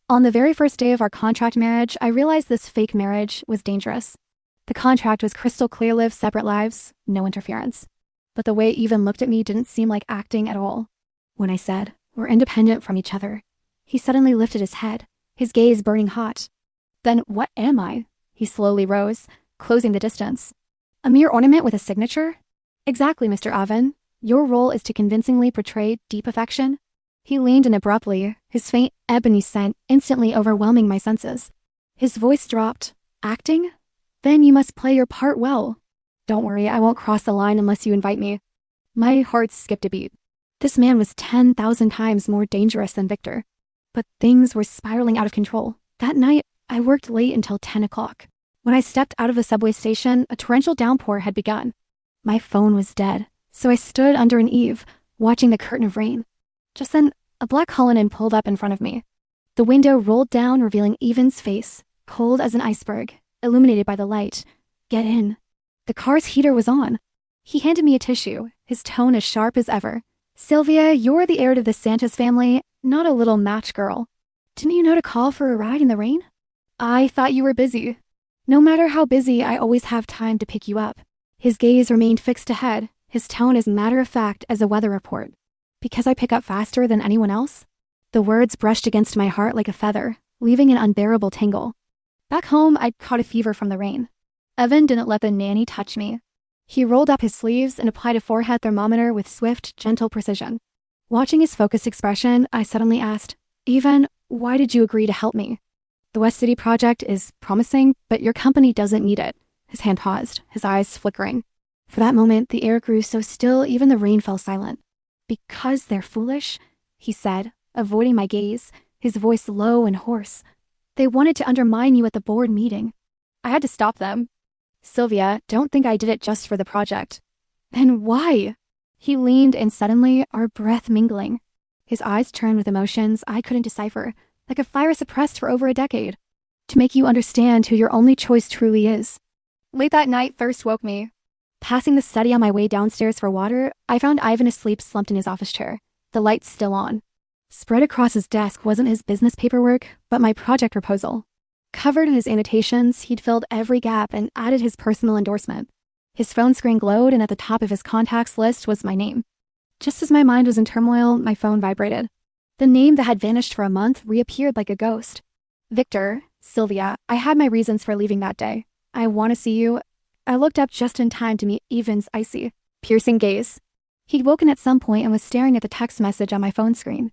On the very first day of our contract marriage, I realized this fake marriage was dangerous. The contract was crystal clear: live separate lives, no interference. But the way Even looked at me didn't seem like acting at all. When I said, we're independent from each other, he suddenly lifted his head, his gaze burning hot. Then what am I? He slowly rose, closing the distance. A mere ornament with a signature? Exactly, Mr. Oven. Your role is to convincingly portray deep affection. He leaned in abruptly, his faint ebony scent instantly overwhelming my senses. His voice dropped. Acting? Then you must play your part well. Don't worry, I won't cross the line unless you invite me. My heart skipped a beat. This man was 10,000 times more dangerous than Victor. But things were spiraling out of control. That night, I worked late until 10 o'clock. When I stepped out of the subway station, a torrential downpour had begun. My phone was dead, so I stood under an eave, watching the curtain of rain. Just then, a black Cullinan pulled up in front of me. The window rolled down, revealing Even's face, cold as an iceberg, illuminated by the light. Get in. The car's heater was on. He handed me a tissue, his tone as sharp as ever. Sylvia, you're the heir to the Santos family, not a little match girl. Didn't you know to call for a ride in the rain? I thought you were busy. No matter how busy, I always have time to pick you up. His gaze remained fixed ahead, his tone as matter-of-fact as a weather report. Because I pick up faster than anyone else? The words brushed against my heart like a feather, leaving an unbearable tingle. Back home, I'd caught a fever from the rain. Evan didn't let the nanny touch me. He rolled up his sleeves and applied a forehead thermometer with swift, gentle precision. Watching his focused expression, I suddenly asked, Evan, why did you agree to help me? The West City project is promising, but your company doesn't need it. His hand paused, his eyes flickering. For that moment, the air grew so still, even the rain fell silent. Because they're foolish, he said, avoiding my gaze, his voice low and hoarse. They wanted to undermine you at the board meeting. I had to stop them. Sylvia, don't think I did it just for the project. Then why? He leaned and suddenly, our breath mingling. His eyes turned with emotions I couldn't decipher, like a fire suppressed for over a decade. To make you understand who your only choice truly is. Late that night, thirst woke me. Passing the study on my way downstairs for water, I found Ivan asleep slumped in his office chair, the lights still on. Spread across his desk wasn't his business paperwork, but my project proposal. Covered in his annotations, he'd filled every gap and added his personal endorsement. His phone screen glowed, and at the top of his contacts list was my name. Just as my mind was in turmoil, my phone vibrated. The name that had vanished for a month reappeared like a ghost. Victor, Sylvia, I had my reasons for leaving that day. I want to see you. I looked up just in time to meet Evan's icy, piercing gaze. He'd woken at some point and was staring at the text message on my phone screen.